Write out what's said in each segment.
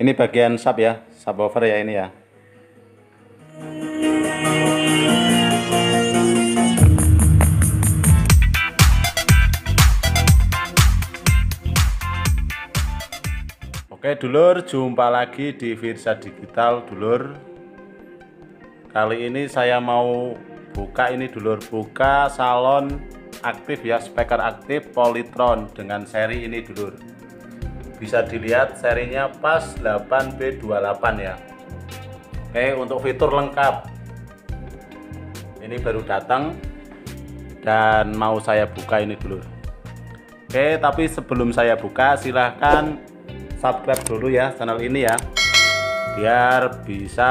Ini bagian sub ya, subwoofer ya ini ya. Oke dulur, jumpa lagi di Firsa Digital dulur. Kali ini saya mau buka ini dulur, buka salon aktif ya, speaker aktif Polytron dengan seri ini dulur. Bisa dilihat serinya pas 8B28 ya. Oke, untuk fitur lengkap ini baru datang dan mau saya buka ini dulur. Oke, tapi sebelum saya buka silahkan subscribe dulu ya channel ini ya, biar bisa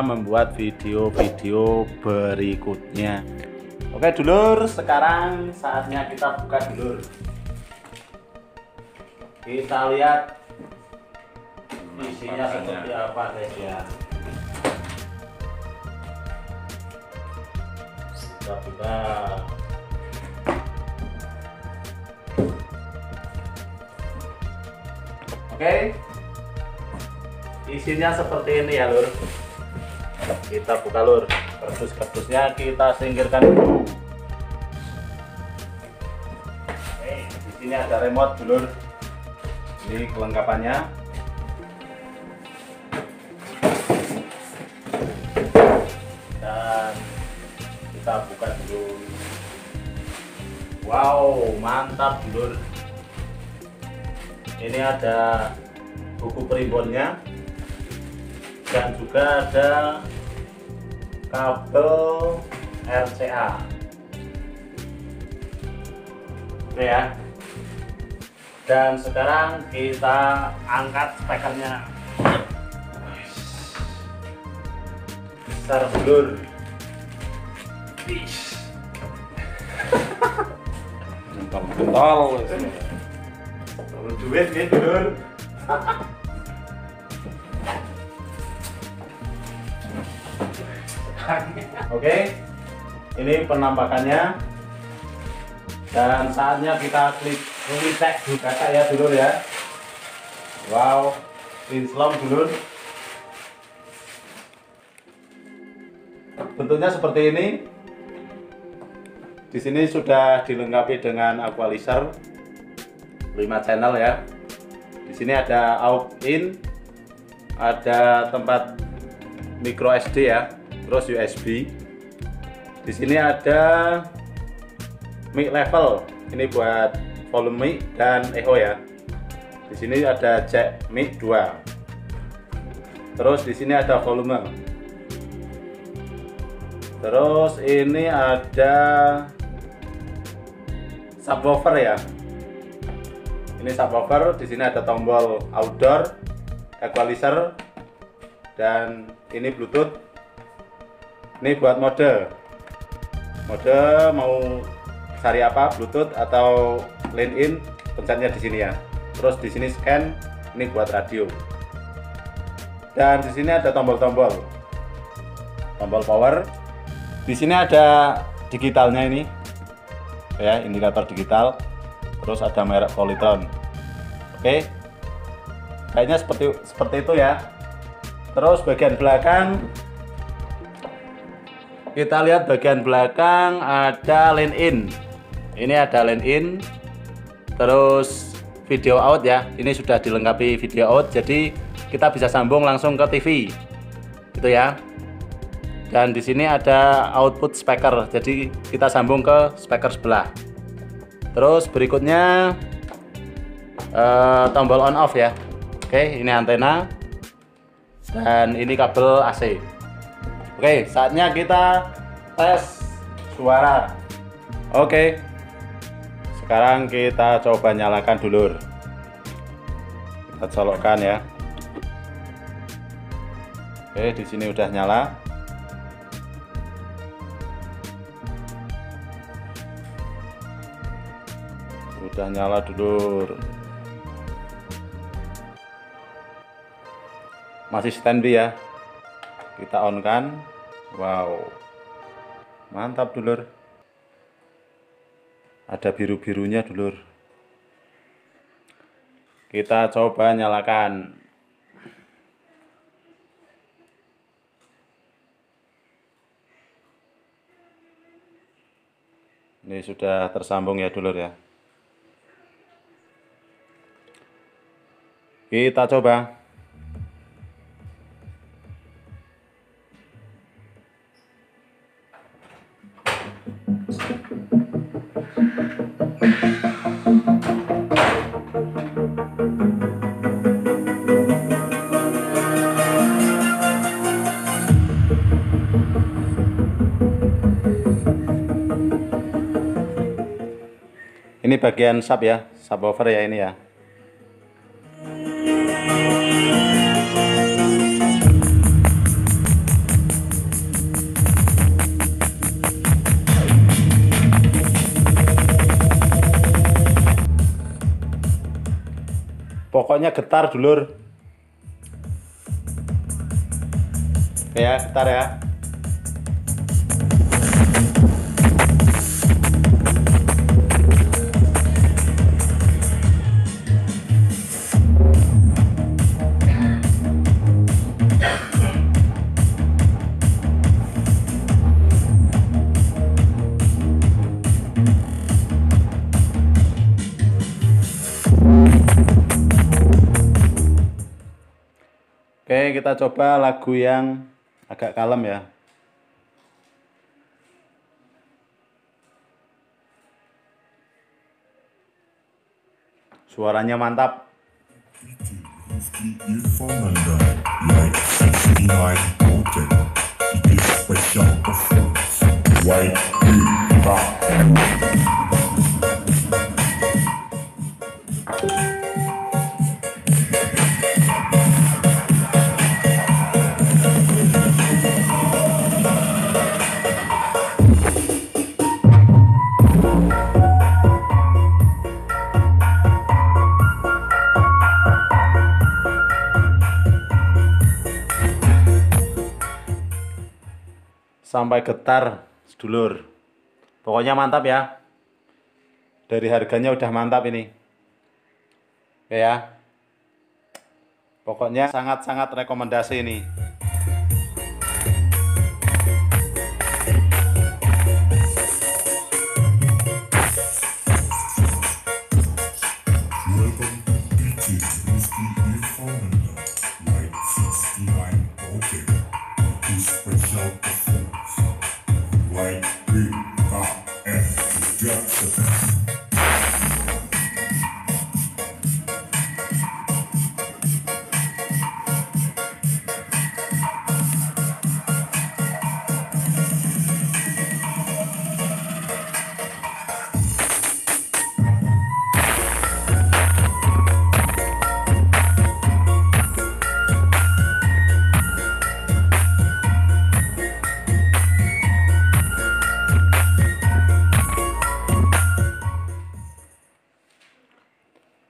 membuat video-video berikutnya. Oke dulur, sekarang saatnya kita buka dulur. Kita lihat isinya seperti apa guys ya. Kita buka. Oke, isinya seperti ini ya lur. Kita buka lur, kardus-kardusnya kita singkirkan dulu. Oke, di sini ada remote dulur. Ini kelengkapannya. Dan kita buka dulu. Wow, mantap dulur. Ini ada buku primbonnya dan juga ada kabel RCA. Oke ya. Dan sekarang kita angkat speakernya. Besar dulur. Pentol. Duit nih dulur. Oke, ini penampakannya. Dan saatnya kita klik cek buka ya dulur ya. Wow, Inslom dulur. Bentuknya seperti ini. Di sini sudah dilengkapi dengan equalizer 5 channel ya. Di sini ada out in, ada tempat micro SD ya, terus USB. Di sini ada mic level, ini buat volume mic dan echo ya. Di sini ada jack mic 2. Terus di sini ada volume. Terus ini ada subwoofer ya. Ini subwoofer, di sini ada tombol outdoor, equalizer, dan ini Bluetooth. Ini buat mode mau cari apa, Bluetooth atau line in, pencetnya di sini ya. Terus di sini scan, ini buat radio. Dan di sini ada tombol-tombol power. Di sini ada digitalnya ini, ya, indikator digital. Terus ada merek Polytron. Oke, kayaknya seperti itu ya. Terus bagian belakang, kita lihat bagian belakang ada line in. Ini ada line in. Terus video out ya. Ini sudah dilengkapi video out, jadi kita bisa sambung langsung ke TV, gitu ya. Dan di sini ada output speaker, jadi kita sambung ke speaker sebelah. Terus berikutnya tombol on off ya. Oke, ini antena dan ini kabel AC. Oke, saatnya kita tes suara. Oke, sekarang kita coba nyalakan dulur. Kita colokkan ya. Oke, di sini udah nyala. Udah nyala dulur. masih standby ya. Kita on kan. Wow, mantap dulur. Ada biru-birunya dulur. Kita coba nyalakan. Ini sudah tersambung ya dulur ya. Kita coba. Ini bagian sub ya, subwoofer ya ini ya. Pokoknya getar dulur. Oke ya, getar ya. Oke, kita coba lagu yang agak kalem ya. Suaranya mantap. Sampai getar sedulur. Pokoknya mantap ya. Dari harganya udah mantap ini. Oke ya. Pokoknya sangat-sangat rekomendasi ini.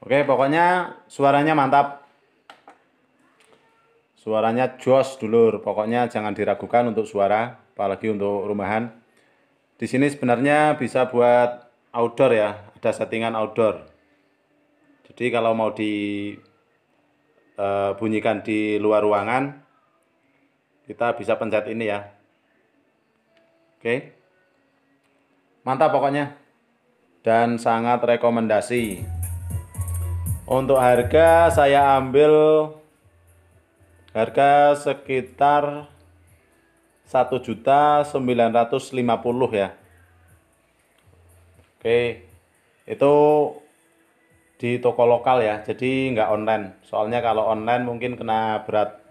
Oke, pokoknya suaranya mantap. Suaranya jos dulur. Pokoknya jangan diragukan untuk suara, apalagi untuk rumahan. Di sini sebenarnya bisa buat outdoor ya, ada settingan outdoor. Jadi kalau mau dibunyikan di luar ruangan, kita bisa pencet ini ya. Oke. Mantap pokoknya. Dan sangat rekomendasi. Untuk harga saya ambil harga sekitar 1.950.000 ya. Oke, itu di toko lokal ya, jadi nggak online. Soalnya kalau online mungkin kena berat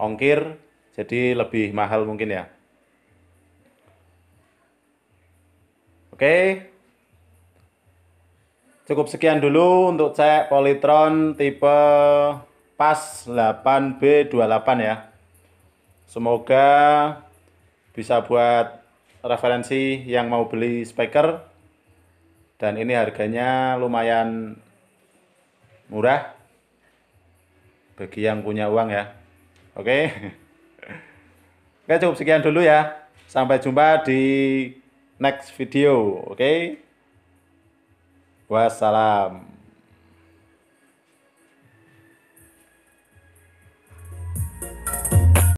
ongkir, jadi lebih mahal mungkin ya. Oke, cukup sekian dulu untuk cek Polytron tipe PAS 8B28 ya. Semoga bisa buat referensi yang mau beli speaker. Dan ini harganya lumayan murah bagi yang punya uang ya. Oke. Oke, cukup sekian dulu ya. Sampai jumpa di next video. Oke. Wassalam.